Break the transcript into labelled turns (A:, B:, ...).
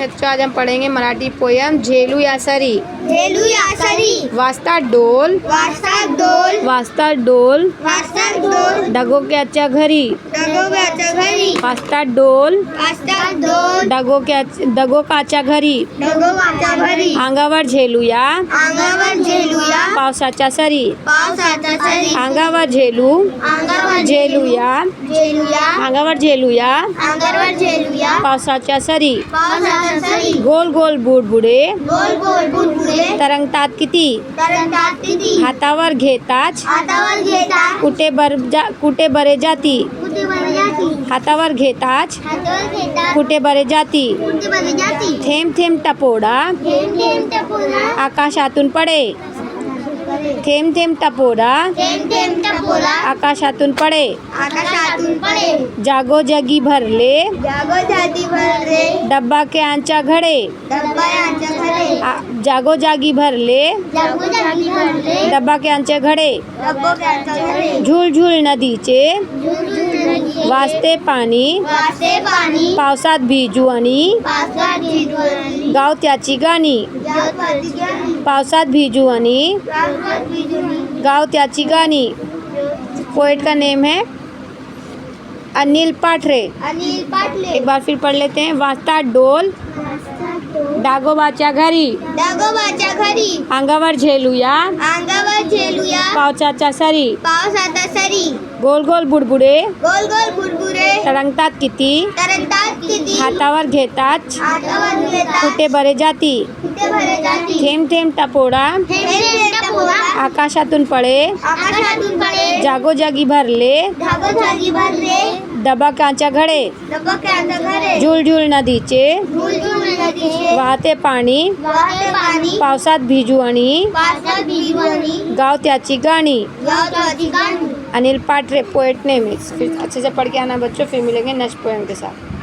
A: बच्चों, आज हम पढ़ेंगे मराठी पोयम झेलू या सरी।
B: झेलू या सरी,
A: वाजता डोल
B: वाजता डोल,
A: वाजता डोल
B: वाजता डोल,
A: डगोक्याच्या घरी।
B: डगोबाच्या घरी,
A: वाजता डोल
B: वाजता डोल,
A: डगोकाच्या घरी।
B: डगोबाच्या घरी,
A: अंगावर झेलूया
B: अंगावर झेलूया,
A: पावसाच्या सरी।
B: पावसाचा सरी,
A: अंगावर झेलू
B: अंगावर
A: झेलूया
B: झेलूया,
A: अंगावर झेलूया
B: अंगावर झेलूया,
A: पावसाच्या सरी।
B: पावसाचा सरी,
A: गोल गोल बुडबुडे
B: गोल गोल बुडबुडे,
A: तरंगतात किती।
B: तरंगतात किती,
A: हातावर घेताच
B: हातावर घेतात,
A: कुठे बरे जाती।
B: कुठे बरे जाती,
A: हातावर घेताच
B: हातावर घेतात,
A: कुठे बरे जाती।
B: कुठे बरे जाती,
A: थेंब थेंब टपोरा
B: थेंब थेंब टपोरा,
A: आकाशातून पडे। थेंब थेंब टपोरा
B: थेंब थेंब टपोरा,
A: आकाशातून पडे।
B: आकाशातून पडे,
A: जागोजागी भरले
B: जागोजागी भरले,
A: डब्बाक्यांच्या घडे।
B: डब्बायांच्या घरे,
A: जागोजागी भरले
B: जागोजागी भरले,
A: डब्बाक्यांचे घडे।
B: डब्बायांच्या घरे,
A: झुळझुळ नदीचे
B: झुळझुळ
A: वाजते पाणी।
B: वाजते पाणी,
A: पावसात भिजू आणि
B: पावसात भिजवणी,
A: गाव त्याची गाणी।
B: गावताची गाणी,
A: पावसात भिजू आणि
B: पावसात भिजवणी,
A: गाव त्याची गाणी। पोएट का नेम है अनिल पाठरे।
B: अनिल पाटले।
A: एक बार फिर पढ़ लेते हैं। वाजता डोल डागोबाच्या घरी।
B: डगोबाच्या घरी,
A: अंगावर झेलूया
B: अंगावर झेलूया,
A: पावसाच्या सरी।
B: पावसाचा सरी,
A: गोल गोल बुडबुडे
B: गोल गोल बुडबुडे,
A: तरंगतात किती।
B: तरंगतात किती,
A: हातावर घेताच
B: हातावर घेतात,
A: कुठे बरे जाती।
B: कुठे भरे जाती,
A: थेंब थेंब टपोरा
B: थेंब थेंब टपोरा,
A: आकाशातून पडे।
B: आकाशातून पडे,
A: जागोजागी भरले
B: जागोजागी भरले,
A: डबाकांच्या घडे।
B: डबक्यांच्या घरे,
A: झुळझुळ नदीचे
B: झुळझुळ नदीचे
A: वाहते पाणी।
B: वाहते पाणी,
A: पावसात भिजू आणि
B: पावसात भिजवणी,
A: गाव त्याची गाणी।
B: गावताची गाणी।
A: Anil Pathare poet name. फिर अच्छे से पढ़ के आना बच्चों, फिर मिलेंगे नेक्स्ट पोएम के साथ।